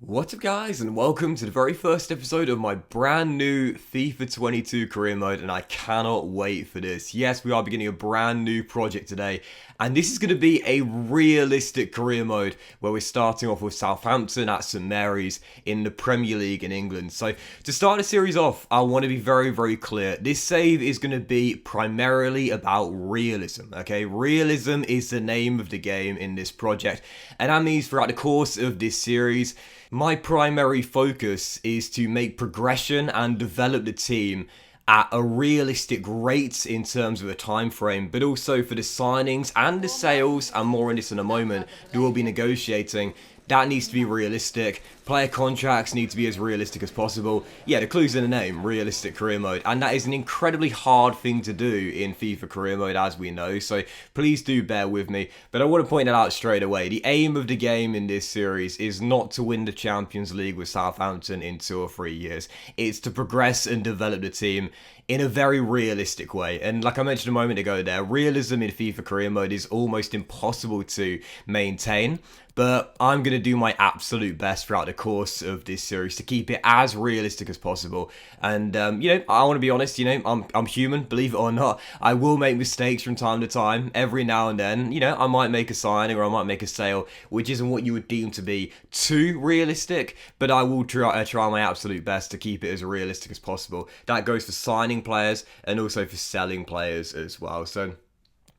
What's up guys, and welcome to the very first episode of my brand new FIFA 22 career mode, and I cannot wait for this. Yes, we are beginning a brand new project today, and this is going to be a realistic career mode where we're starting off with Southampton at St Mary's in the Premier League in England. So to start the series off, I want to be very clear. This save is going to be primarily about realism, okay? Realism is the name of the game in this project, and that means throughout the course of this series, my primary focus is to make progression and develop the team at a realistic rate in terms of a time frame, but also for the signings and the sales, and more on this in a moment, that we'll be negotiating. That needs to be realistic. Player contracts need to be as realistic as possible. Yeah, the clue's in the name, realistic career mode. And that is an incredibly hard thing to do in FIFA career mode, as we know. So please do bear with me. But I want to point that out straight away. The aim of the game in this series is not to win the Champions League with Southampton in 2 or 3 years. It's to progress and develop the team in a very realistic way. And like I mentioned a moment ago there, realism in FIFA career mode is almost impossible to maintain. But I'm going to do my absolute best throughout the course of this series to keep it as realistic as possible. And, I want to be honest, I'm human, believe it or not. I will make mistakes from time to time. Every now and then, I might make a signing or I might make a sale, which isn't what you would deem to be too realistic. But I will try my absolute best to keep it as realistic as possible. That goes for signing players and also for selling players as well. So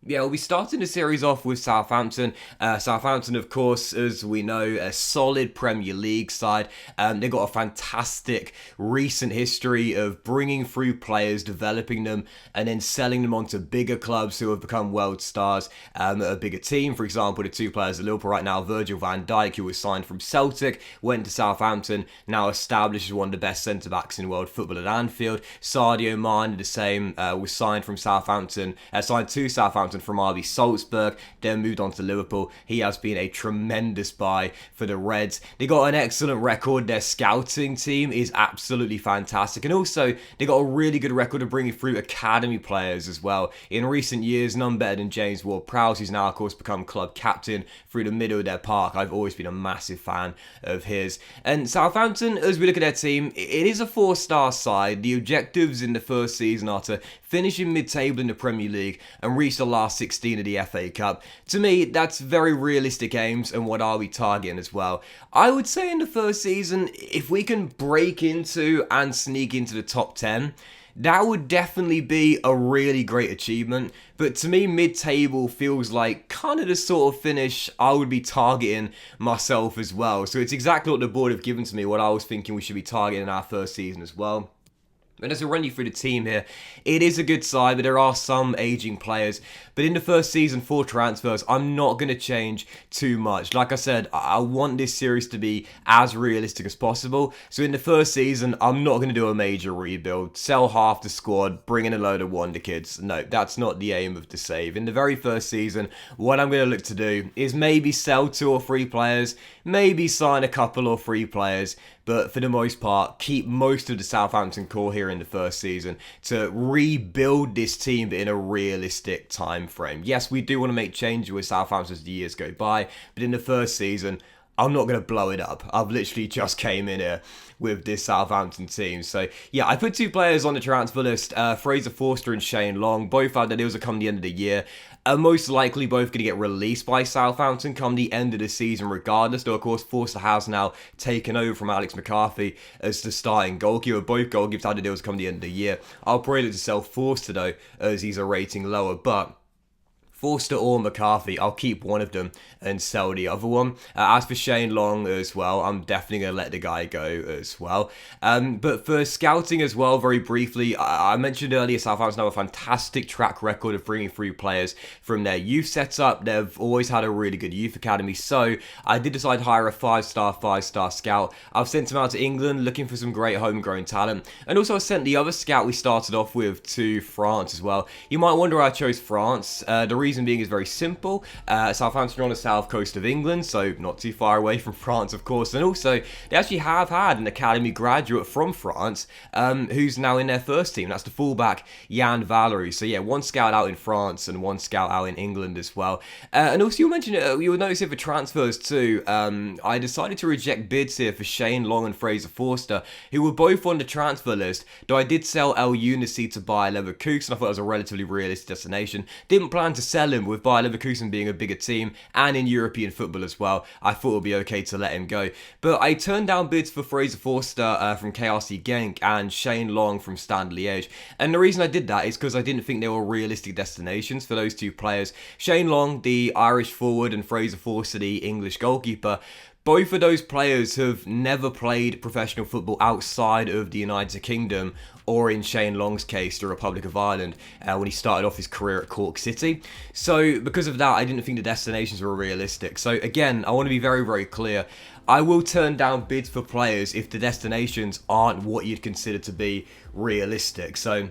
yeah, we'll be starting the series off with Southampton. Southampton, of course, as we know, a solid Premier League side. They've got a fantastic recent history of bringing through players, developing them, and then selling them on to bigger clubs who have become world stars. A bigger team, for example, the two players at Liverpool right now, Virgil van Dijk, who was signed from Celtic, went to Southampton, now established as one of the best centre-backs in world football at Anfield. Sadio Mane, the same, was signed to Southampton from RB Salzburg, then moved on to Liverpool. He has been a tremendous buy for the Reds. They got an excellent record. Their scouting team is absolutely fantastic, and also they got a really good record of bringing through academy players as well. In recent years, none better than James Ward-Prowse, who's now of course become club captain through the middle of their park. I've always been a massive fan of his. And Southampton, as we look at their team, it is a 4-star side. The objectives in the first season are to finish in mid-table in the Premier League and reach the last 16 of the FA Cup. To me, that's very realistic aims, and what are we targeting as well? I would say in the first season, if we can break into and sneak into the top 10, that would definitely be a really great achievement. But to me, mid-table feels like kind of the sort of finish I would be targeting myself as well. So it's exactly what the board have given to me, what I was thinking we should be targeting in our first season as well. And as I run you through the team here, it is a good side, but there are some aging players. But in the first season for transfers, I'm not going to change too much. Like I said, I want this series to be as realistic as possible. So in the first season, I'm not going to do a major rebuild, sell half the squad, bring in a load of wonder kids. No, that's not the aim of the save. In the very first season, what I'm going to look to do is maybe sell 2 or 3 players, maybe sign a couple or 3 players, but for the most part, keep most of the Southampton core here in the first season to rebuild this team in a realistic time frame. Yes, we do want to make changes with Southampton as the years go by, but in the first season, I'm not going to blow it up. I've literally just came in here with this Southampton team. So, yeah, I put 2 players on the transfer list, Fraser Forster and Shane Long. Both had their deals are come the end of the year. Most likely both going to get released by Southampton come the end of the season regardless. Though, of course, Forster has now taken over from Alex McCarthy as the starting goalkeeper. Both goalkeepers had their deals come the end of the year. I'll probably look to sell Forster, though, as he's a rating lower. But Forster or McCarthy, I'll keep one of them and sell the other one. As for Shane Long as well, I'm definitely going to let the guy go as well. But for scouting as well, very briefly, I mentioned earlier, Southampton have a fantastic track record of bringing through players from their youth setup. They've always had a really good youth academy. So I did decide to hire a 5-star scout. I've sent him out to England looking for some great homegrown talent. And also I sent the other scout we started off with to France as well. You might wonder why I chose France. The reason being is very simple. Southampton are on the south coast of England, so not too far away from France, of course. And also, they actually have had an academy graduate from France who's now in their first team. That's the fullback, Yann Valery. So yeah, one scout out in France and one scout out in England as well. And also, you'll mention it, you'll notice it for transfers too. I decided to reject bids here for Shane Long and Fraser Forster, who were both on the transfer list, though I did sell El Unici to Bayer Leverkusen. I thought it was a relatively realistic destination. Didn't plan to sell him, with Bayer Leverkusen being a bigger team and in European football as well. I thought it would be okay to let him go. But I turned down bids for Fraser Forster from KRC Genk and Shane Long from Stade Liège. And the reason I did that is because I didn't think they were realistic destinations for those two players. Shane Long, the Irish forward, and Fraser Forster, the English goalkeeper. Both of those players have never played professional football outside of the United Kingdom, or in Shane Long's case, the Republic of Ireland, when he started off his career at Cork City. So because of that, I didn't think the destinations were realistic. So again, I want to be very, very clear. I will turn down bids for players if the destinations aren't what you'd consider to be realistic. So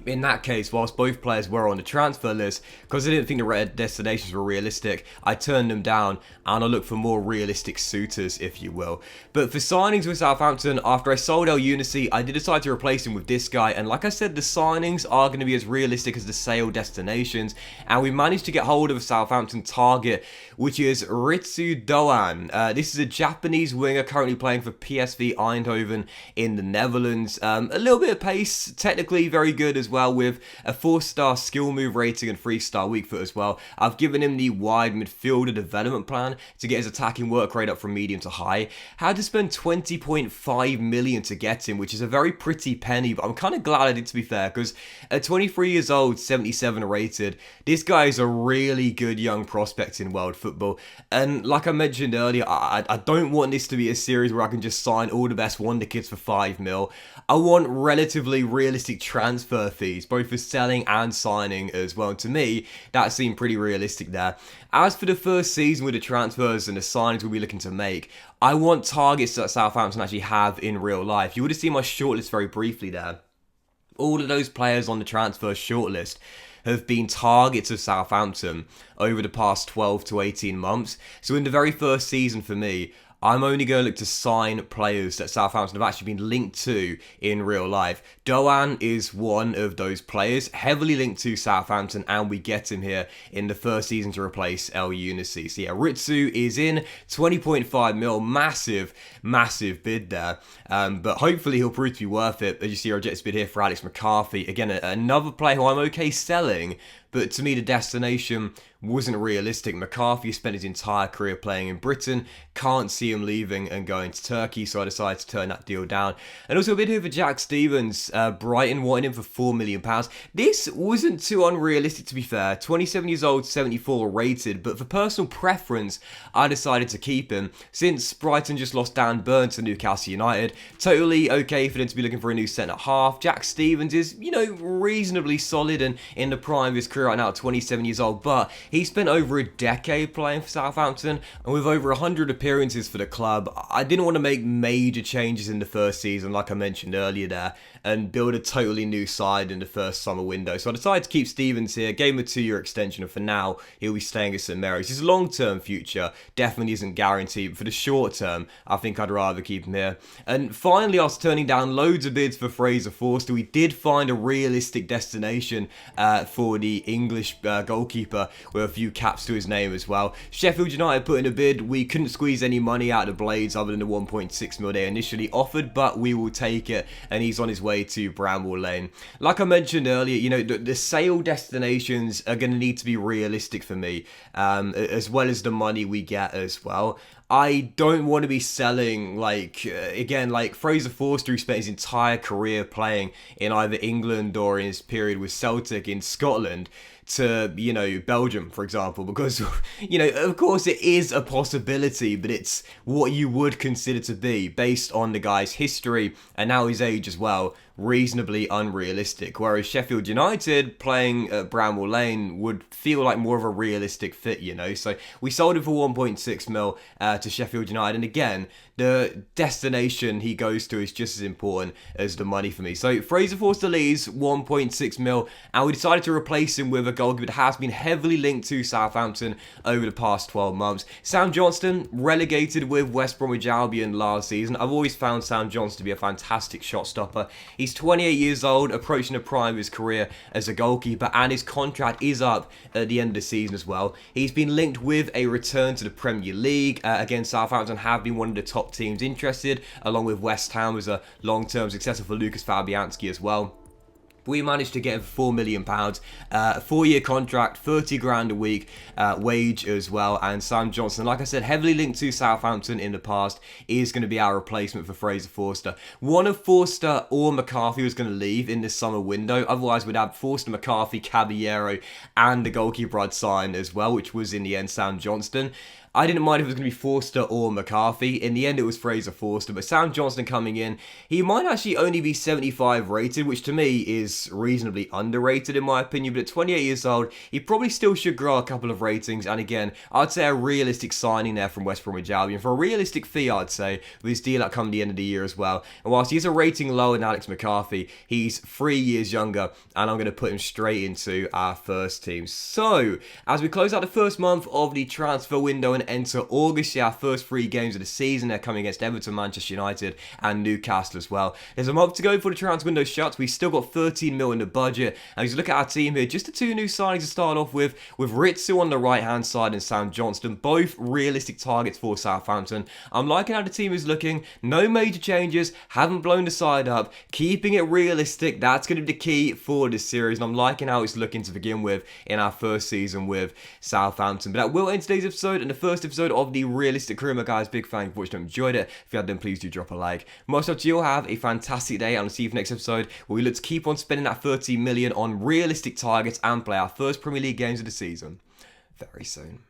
in that case, whilst both players were on the transfer list, because I didn't think the destinations were realistic, I turned them down and I looked for more realistic suitors, if you will. But for signings with Southampton, after I sold El Unici, I did decide to replace him with this guy. And like I said, the signings are going to be as realistic as the sale destinations. And we managed to get hold of a Southampton target, which is Ritsu Dawan. This is a Japanese winger currently playing for PSV Eindhoven in the Netherlands. A little bit of pace, technically very good as well, with a 4-star skill move rating and 3-star weak foot as well. I've given him the wide midfielder development plan to get his attacking work rate up from medium to high. Had to spend 20.5 million to get him, which is a very pretty penny, but I'm kind of glad I did, to be fair, because at 23 years old, 77 rated, this guy is a really good young prospect in world football. And like I mentioned earlier, I don't want this to be a series where I can just sign all the best wonder kids for 5 mil. I want relatively realistic transfer fees, both for selling and signing as well. And to me, that seemed pretty realistic there. As for the first season with the transfers and the signings we'll be looking to make, I want targets that Southampton actually have in real life. You would have seen my shortlist very briefly there. All of those players on the transfer shortlist have been targets of Southampton over the past 12 to 18 months. So in the very first season for me, I'm only going to look to sign players that Southampton have actually been linked to in real life. Doan is one of those players, heavily linked to Southampton, and we get him here in the first season to replace El Unici. So yeah, Ritsu is in, 20.5 mil, massive, massive bid there. But hopefully he'll prove to be worth it. As you see, a rejected bid here for Alex McCarthy. Again, another player who I'm okay selling, but to me the destination wasn't realistic. McCarthy spent his entire career playing in Britain, can't see him leaving and going to Turkey, so I decided to turn that deal down. And also a bid here for Jack Stevens, Brighton wanted him for £4 million. This wasn't too unrealistic, to be fair. 27 years old, 74 rated, but for personal preference, I decided to keep him. Since Brighton just lost Dan Burn to Newcastle United, totally okay for them to be looking for a new centre-half. Jack Stevens is, reasonably solid and in the prime of his career right now at 27 years old, but he spent over a decade playing for Southampton, and with over 100 appearances for the club, I didn't want to make major changes in the first season, like I mentioned earlier there, and build a totally new side in the first summer window. So I decided to keep Stevens here, gave him a 2-year extension, and for now, he'll be staying at St Mary's. His long-term future definitely isn't guaranteed, but for the short term, I think I'd rather keep him here. And finally, after turning down loads of bids for Fraser Forster, we did find a realistic destination for the English goalkeeper with a few caps to his name as well. Sheffield United put in a bid. We couldn't squeeze any money out of the Blades other than the 1.6 mil they initially offered, but we will take it, and he's on his way to Bramwell Lane. Like I mentioned earlier, the sale destinations are going to need to be realistic for me, as well as the money we get as well. I don't want to be selling, like Fraser Forster, who spent his entire career playing in either England or in his period with Celtic in Scotland, to, Belgium, for example, because, of course it is a possibility, but it's what you would consider to be, based on the guy's history and now his age as well, reasonably unrealistic. Whereas Sheffield United playing at Bramwell Lane would feel like more of a realistic fit, So we sold him for 1.6 mil to Sheffield United, and again, the destination he goes to is just as important as the money for me. So Fraser Forster leaves 1.6 mil, and we decided to replace him with a goalkeeper that has been heavily linked to Southampton over the past 12 months. Sam Johnston, relegated with West Bromwich Albion last season. I've always found Sam Johnston to be a fantastic shot stopper. He's 28 years old, approaching the prime of his career as a goalkeeper, and his contract is up at the end of the season as well. He's been linked with a return to the Premier League. Again, Southampton have been one of the top teams interested, along with West Ham as a long-term successor for Lucas Fabianski as well. We managed to get him for £4 million, a 4-year contract, 30 grand a week, wage as well. And Sam Johnston, like I said, heavily linked to Southampton in the past, is going to be our replacement for Fraser Forster. One of Forster or McCarthy was going to leave in this summer window. Otherwise, we'd have Forster, McCarthy, Caballero, and the goalkeeper I'd signed as well, which was in the end Sam Johnston. I didn't mind if it was going to be Forster or McCarthy. In the end, it was Fraser Forster. But Sam Johnston coming in, he might actually only be 75 rated, which to me is reasonably underrated in my opinion. But at 28 years old, he probably still should grow a couple of ratings. And again, I'd say a realistic signing there from West Bromwich Albion. For a realistic fee, I'd say, with his deal at come the end of the year as well. And whilst he's a rating lower than Alex McCarthy, he's 3 years younger. And I'm going to put him straight into our first team. So, as we close out the first month of the transfer window and enter August, our first 3 games of the season, they're coming against Everton, Manchester United and Newcastle as well. There's a month to go before the transfer window shuts. We've still got 13 mil in the budget, and as you look at our team here, just the 2 new signings to start off with Ritsu on the right hand side and Sam Johnston, both realistic targets for Southampton. I'm liking how the team is looking. No major changes, haven't blown the side up, keeping it realistic. That's going to be the key for this series, and I'm liking how it's looking to begin with in our first season with Southampton. But that will end today's episode and the first episode of the Realistic Career Mode, guys. Big fan if you enjoyed it. If you have, then please do drop a like. Most of you will have a fantastic day, and I'll see you for the next episode where we look to keep on spending that 30 million on realistic targets and play our first Premier League games of the season very soon.